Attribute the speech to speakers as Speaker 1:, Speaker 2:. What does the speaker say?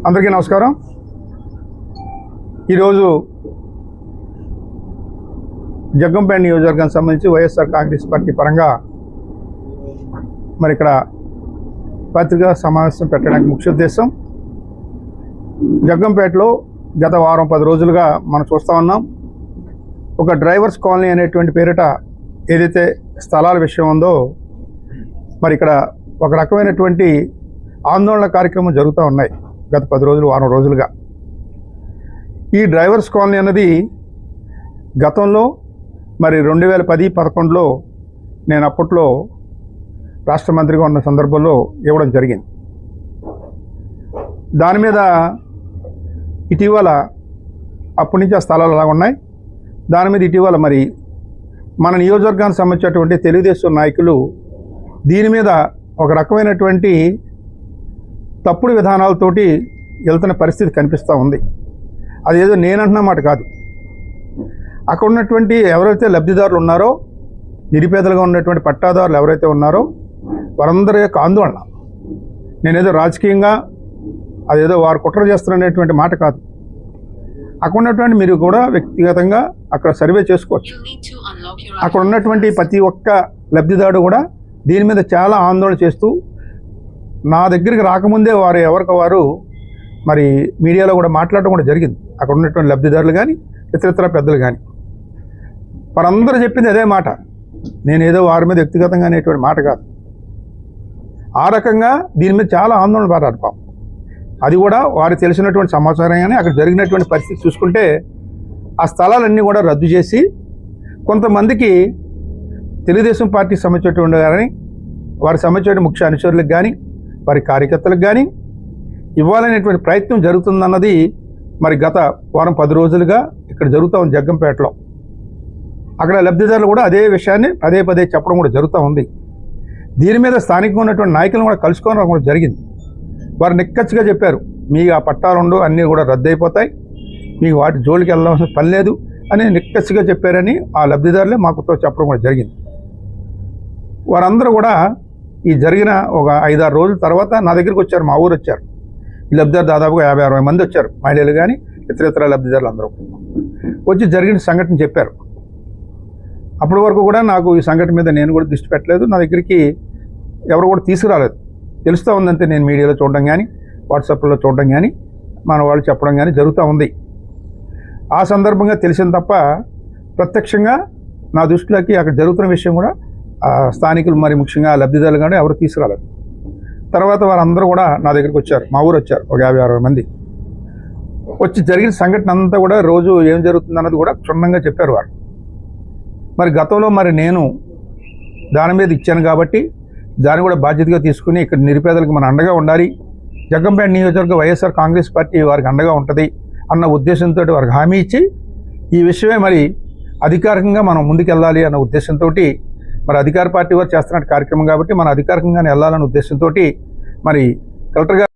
Speaker 1: అందరికీ నమస్కారం. ఈరోజు జగ్గంపేట నియోజకవర్గానికి సంబంధించి వైఎస్ఆర్ కాంగ్రెస్ పార్టీ పరంగా మరి ఇక్కడ పత్రికా సమావేశం పెట్టడానికి ముఖ్య ఉద్దేశం, జగ్గంపేటలో గత వారం 10 రోజులుగా మనం చూస్తూ ఉన్నాం. ఒక డ్రైవర్స్ కాలనీ అనేటువంటి పేరిట ఏదైతే స్థలాల విషయం ఉందో, మరి ఇక్కడ ఒక రకమైనటువంటి ఆందోళన కార్యక్రమం జరుగుతూ ఉన్నాయి గత 10 రోజులు, వారం రోజులుగా. ఈ డ్రైవర్స్ కాలనీ అన్నది గతంలో మరి 2010-11లో నేను అప్పట్లో రాష్ట్ర మంత్రిగా ఉన్న సందర్భంలో ఇవ్వడం జరిగింది. దాని మీద ఇటీవల అప్పటి నుంచి ఆ స్థలాలు అలా ఉన్నాయి. దాని మీద ఇటీవల మరి మన నియోజకవర్గానికి సంబంధించినటువంటి తెలుగుదేశం నాయకులు దీని మీద ఒక రకమైనటువంటి తప్పుడు విధానాలతోటి వెళ్తున్న పరిస్థితి కనిపిస్తూ ఉంది. అదేదో నేనంటున్న మాట కాదు. అక్కడ ఉన్నటువంటి ఎవరైతే లబ్ధిదారులు ఉన్నారో, నిరుపేదలుగా ఉన్నటువంటి పట్టాదారులు ఎవరైతే ఉన్నారో వారందరి యొక్క ఆందోళన. నేనేదో రాజకీయంగా అదేదో వారు కుట్ర చేస్తున్నటువంటి మాట కాదు. అక్కడ ఉన్నటువంటి మీరు కూడా వ్యక్తిగతంగా అక్కడ సర్వే చేసుకోవచ్చు. అక్కడ ఉన్నటువంటి ప్రతి ఒక్క లబ్ధిదారుడు కూడా దీని మీద చాలా ఆందోళన చేస్తూ నా దగ్గరికి రాకముందే వారు ఎవరికి వారు మరి మీడియాలో కూడా మాట్లాడటం కూడా జరిగింది. అక్కడ ఉన్నటువంటి లబ్ధిదారులు కానీ ఇతర పెద్దలు కానీ వారందరూ చెప్పింది అదే మాట. నేనేదో వారి మీద వ్యక్తిగతంగా అనేటువంటి మాట కాదు. ఆ రకంగా దీని మీద చాలా ఆందోళన పడారు పాపం. అది కూడా వారికి తెలిసినటువంటి సమాచారం కానీ అక్కడ జరిగినటువంటి పరిస్థితి చూసుకుంటే ఆ స్థలాలన్నీ కూడా రద్దు చేసి కొంతమందికి తెలుగుదేశం పార్టీకి సంబంధించినటువంటి కానీ వారికి సంబంధించిన ముఖ్య అనుచరులకు కానీ వారి కార్యకర్తలకు కానీ ఇవ్వాలనేటువంటి ప్రయత్నం జరుగుతుందన్నది మరి గత వారం 10 రోజులుగా ఇక్కడ జరుగుతూ ఉంది జగ్గంపేటలో. అక్కడ లబ్ధిదారులు కూడా అదే విషయాన్ని పదే చెప్పడం కూడా జరుగుతూ ఉంది. దీని మీద స్థానికంగా ఉన్నటువంటి నాయకులను కూడా కలుసుకోవడం కూడా జరిగింది. వారు నిక్కచ్చిగా చెప్పారు, మీ ఆ పట్టాలుండు అన్నీ కూడా రద్దు అయిపోతాయి, మీకు వాటి జోలికి వెళ్ళవలసిన పని లేదు అని నిక్కచ్చిగా చెప్పారని ఆ లబ్ధిదారులే మాకు చెప్పడం కూడా జరిగింది. వారందరూ కూడా ఈ జరిగిన ఒక 5-6 రోజుల తర్వాత నా దగ్గరికి వచ్చారు, మా ఊరు వచ్చారు. ఈ లబ్ధిదారు దాదాపుగా 50-60 మంది వచ్చారు, మహిళలు కానీ ఇతర లబ్ధిదారులు అందరూ వచ్చి జరిగిన సంఘటన చెప్పారు. అప్పటి వరకు కూడా నాకు ఈ సంఘటన మీద నేను కూడా దృష్టి పెట్టలేదు. నా దగ్గరికి ఎవరు కూడా తీసుకురాలేదు. తెలుస్తూ ఉందంటే నేను మీడియాలో చూడడం కానీ వాట్సాప్లో చూడడం కానీ మన వాళ్ళు చెప్పడం కానీ జరుగుతూ ఉంది. ఆ సందర్భంగా తెలిసింది తప్ప ప్రత్యక్షంగా నా దృష్టిలోకి అక్కడ జరుగుతున్న విషయం కూడా స్థానికులు మరి ముఖ్యంగా లబ్ధిదారులు కానీ ఎవరు తీసుకురాలేదు. తర్వాత వారందరూ కూడా నా దగ్గరికి వచ్చారు, మా ఊరు వచ్చారు, ఒక 50-60 మంది వచ్చి జరిగిన సంఘటన అంతా కూడా రోజు ఏం జరుగుతుంది అన్నది కూడా క్షుణ్ణంగా చెప్పారు వారు. మరి గతంలో మరి నేను దాని మీద ఇచ్చాను కాబట్టి దాన్ని కూడా బాధ్యతగా తీసుకుని ఇక్కడ నిరుపేదలకు మన అండగా ఉండాలి, జగ్గంపేట నియోజకవర్గ వైఎస్ఆర్ కాంగ్రెస్ పార్టీ వారికి అండగా ఉంటుంది అన్న ఉద్దేశంతో వారికి హామీ ఇచ్చి ఈ విషయమే మరి అధికారికంగా మనం ముందుకెళ్ళాలి అన్న ఉద్దేశంతో మరి అధికార పార్టీ వారు చేస్తున్న కార్యక్రమం కాబట్టి మన అధికారికంగానే వెళ్ళాలన్న ఉద్దేశంతో మరి కలెక్టర్ గారు